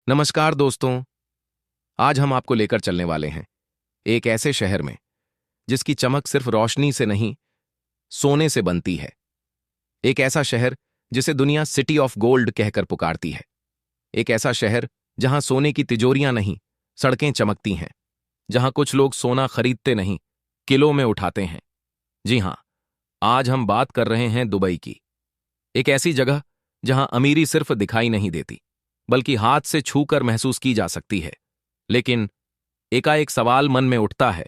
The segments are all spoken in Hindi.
नमस्कार दोस्तों। आज हम आपको लेकर चलने वाले हैं एक ऐसे शहर में जिसकी चमक सिर्फ रोशनी से नहीं, सोने से बनती है। एक ऐसा शहर जिसे दुनिया सिटी ऑफ गोल्ड कहकर पुकारती है। एक ऐसा शहर जहां सोने की तिजोरियां नहीं, सड़कें चमकती हैं। जहां कुछ लोग सोना खरीदते नहीं, किलो में उठाते हैं। जी हां, आज हम बात कर रहे हैं दुबई की। एक ऐसी जगह जहां अमीरी सिर्फ दिखाई नहीं देती, बल्कि हाथ से छूकर महसूस की जा सकती है। लेकिन एकाएक सवाल मन में उठता है,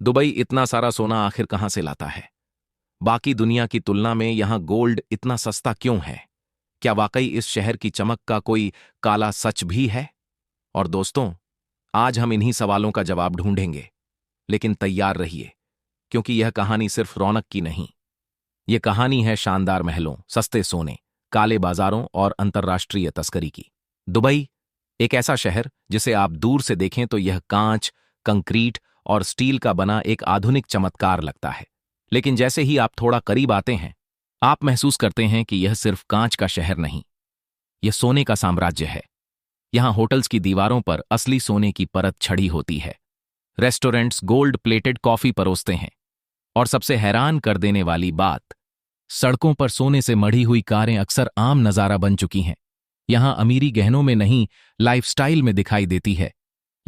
दुबई इतना सारा सोना आखिर कहां से लाता है? बाकी दुनिया की तुलना में यहां गोल्ड इतना सस्ता क्यों है? क्या वाकई इस शहर की चमक का कोई काला सच भी है? और दोस्तों, आज हम इन्हीं सवालों का जवाब ढूंढेंगे। लेकिन तैयार रहिए, क्योंकि यह कहानी सिर्फ रौनक की नहीं। यह कहानी है शानदार महलों, सस्ते सोने, काले बाजारों और अंतर्राष्ट्रीय तस्करी की। दुबई एक ऐसा शहर जिसे आप दूर से देखें तो यह कांच, कंक्रीट और स्टील का बना एक आधुनिक चमत्कार लगता है। लेकिन जैसे ही आप थोड़ा करीब आते हैं, आप महसूस करते हैं कि यह सिर्फ कांच का शहर नहीं, यह सोने का साम्राज्य है। यहां होटल्स की दीवारों पर असली सोने की परत छड़ी होती है। रेस्टोरेंट्स गोल्ड प्लेटेड कॉफी परोसते हैं। और सबसे हैरान कर देने वाली बात, सड़कों पर सोने से मढ़ी हुई कारें अक्सर आम नजारा बन चुकी हैं। यहां अमीरी गहनों में नहीं, लाइफस्टाइल में दिखाई देती है।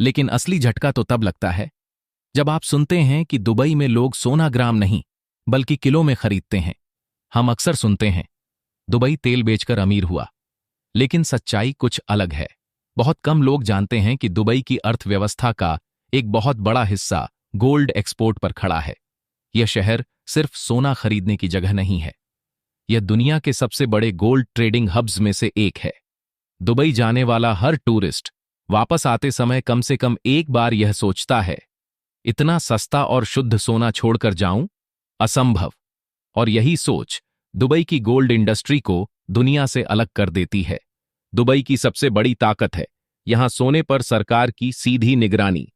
लेकिन असली झटका तो तब लगता है जब आप सुनते हैं कि दुबई में लोग सोना ग्राम नहीं, बल्कि किलो में खरीदते हैं। हम अक्सर सुनते हैं, दुबई तेल बेचकर अमीर हुआ। लेकिन सच्चाई कुछ अलग है। बहुत कम लोग जानते हैं कि दुबई की अर्थव्यवस्था का एक बहुत बड़ा हिस्सा गोल्ड एक्सपोर्ट पर खड़ा है। यह शहर सिर्फ सोना खरीदने की जगह नहीं है, यह दुनिया के सबसे बड़े गोल्ड ट्रेडिंग हब्स में से एक है। दुबई जाने वाला हर टूरिस्ट वापस आते समय कम से कम एक बार यह सोचता है, इतना सस्ता और शुद्ध सोना छोड़कर जाऊं? असंभव। और यही सोच दुबई की गोल्ड इंडस्ट्री को दुनिया से अलग कर देती है। दुबई की सबसे बड़ी ताकत है यहां सोने पर सरकार की सीधी निगरानी।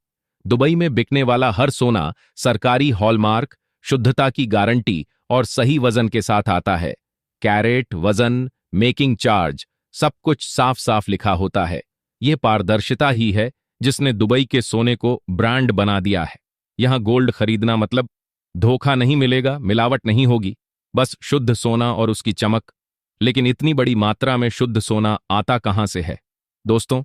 दुबई में बिकने वाला हर सोना सरकारी हॉलमार्क, शुद्धता की गारंटी और सही वजन के साथ आता है। कैरेट, वजन, मेकिंग चार्ज, सब कुछ साफ साफ लिखा होता है। यह पारदर्शिता ही है जिसने दुबई के सोने को ब्रांड बना दिया है। यहां गोल्ड खरीदना मतलब धोखा नहीं मिलेगा, मिलावट नहीं होगी, बस शुद्ध सोना और उसकी चमक। लेकिन इतनी बड़ी मात्रा में शुद्ध सोना आता कहां से है? दोस्तों,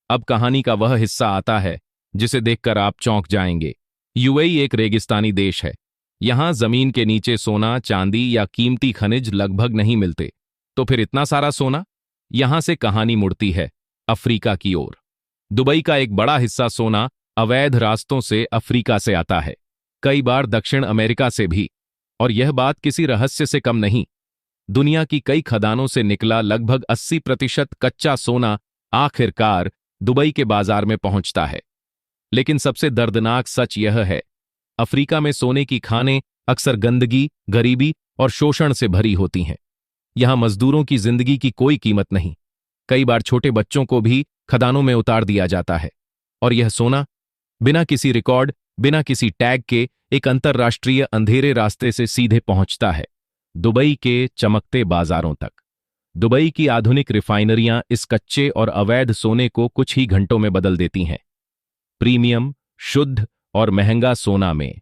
अब कहानी का वह हिस्सा आता है जिसे देखकर आप चौंक जाएंगे। यूएई एक रेगिस्तानी देश है। यहां जमीन के नीचे सोना, चांदी या कीमती खनिज लगभग नहीं मिलते। तो फिर इतना सारा सोना? यहां से कहानी मुड़ती है अफ्रीका की ओर। दुबई का एक बड़ा हिस्सा सोना अवैध रास्तों से अफ्रीका से आता है, कई बार दक्षिण अमेरिका से भी। और यह बात किसी रहस्य से कम नहीं। दुनिया की कई खदानों से निकला लगभग 80% कच्चा सोना आखिरकार दुबई के बाजार में पहुंचता है। लेकिन सबसे दर्दनाक सच यह है, अफ्रीका में सोने की खानें अक्सर गंदगी, गरीबी और शोषण से भरी होती हैं। यहां मजदूरों की जिंदगी की कोई कीमत नहीं। कई बार छोटे बच्चों को भी खदानों में उतार दिया जाता है। और यह सोना बिना किसी रिकॉर्ड, बिना किसी टैग के एक अंतर्राष्ट्रीय अंधेरे रास्ते से सीधे पहुंचता है दुबई के चमकते बाजारों तक। दुबई की आधुनिक रिफाइनरियां इस कच्चे और अवैध सोने को कुछ ही घंटों में बदल देती हैं प्रीमियम, शुद्ध और महंगा सोना में।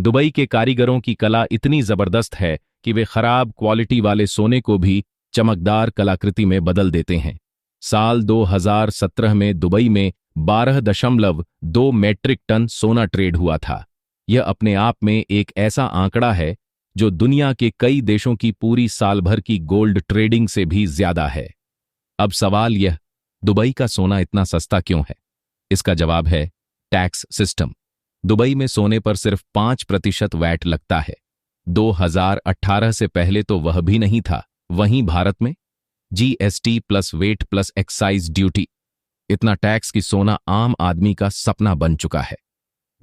दुबई के कारीगरों की कला इतनी जबरदस्त है कि वे खराब क्वालिटी वाले सोने को भी चमकदार कलाकृति में बदल देते हैं। साल 2017 में दुबई में 12.2 मैट्रिक टन सोना ट्रेड हुआ था। यह अपने आप में एक ऐसा आंकड़ा है जो दुनिया के कई देशों की पूरी साल भर की गोल्ड ट्रेडिंग से भी ज्यादा है। अब सवाल यह, दुबई का सोना इतना सस्ता क्यों है? इसका जवाब है टैक्स सिस्टम। दुबई में सोने पर सिर्फ 5% वैट लगता है। 2018 से पहले तो वह भी नहीं था। वहीं भारत में GST plus weight plus excise duty, इतना टैक्स कि सोना आम आदमी का सपना बन चुका है।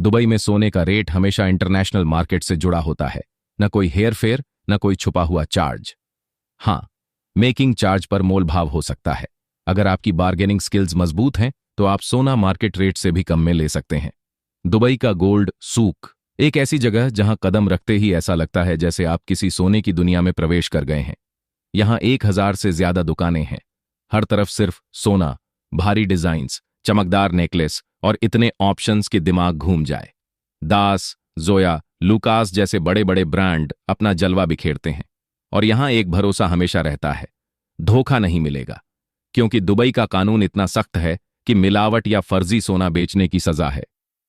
दुबई में सोने का रेट हमेशा इंटरनेशनल मार्केट से जुड़ा होता है। न कोई हेयर फेयर, न कोई छुपा हुआ चार्ज। हां, मेकिंग चार्ज पर मोल भाव हो सकता है। अगर आपकी बार्गेनिंग स्किल्स मजबूत हैं तो आप सोना मार्केट रेट से भी कम में ले सकते हैं। दुबई का गोल्ड सूक, एक ऐसी जगह जहां कदम रखते ही ऐसा लगता है जैसे आप किसी सोने की दुनिया में प्रवेश कर गए हैं। यहां 1000 से ज्यादा दुकानें हैं। हर तरफ सिर्फ सोना, भारी डिजाइन्स, चमकदार नेकलेस और इतने ऑप्शंस के दिमाग घूम जाए। दास, जोया, लुकास जैसे बड़े बड़े ब्रांड अपना जलवा बिखेरते हैं। और यहां एक भरोसा हमेशा रहता है, धोखा नहीं मिलेगा, क्योंकि दुबई का कानून इतना सख्त है कि मिलावट या फर्जी सोना बेचने की सजा है,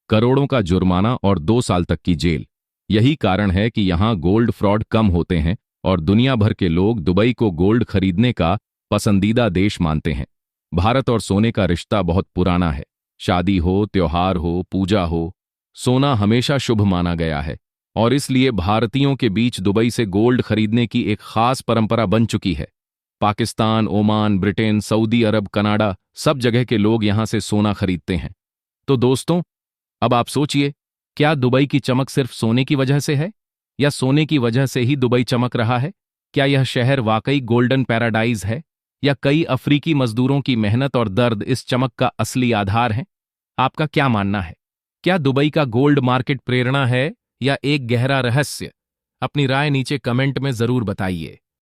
करोड़ों का जुर्माना और 2 साल तक की जेल। यही कारण है कि यहां गोल्ड फ्रॉड कम होते हैं और दुनिया भर के लोग दुबई को गोल्ड खरीदने का पसंदीदा देश मानते हैं। भारत और सोने का रिश्ता बहुत पुराना है। शादी हो, त्योहार हो, पूजा हो, सोना हमेशा शुभ माना गया है और इसलिए भारतीयों के बीच दुबई से गोल्ड खरीदने की एक खास परंपरा बन चुकी है। पाकिस्तान, ओमान, ब्रिटेन, सऊदी अरब, कनाडा, सब जगह के लोग यहां से सोना खरीदते हैं। तो दोस्तों, अब आप सोचिए, क्या दुबई की चमक सिर्फ सोने की वजह से है या सोने की वजह से ही दुबई चमक रहा है? क्या यह शहर वाकई गोल्डन पैराडाइज है या कई अफ्रीकी मजदूरों की मेहनत और दर्द इस चमक का असली आधार है? आपका क्या मानना है? क्या दुबई का गोल्ड मार्केट प्रेरणा है या एक गहरा रहस्य? अपनी राय नीचे कमेंट में जरूर बताइए।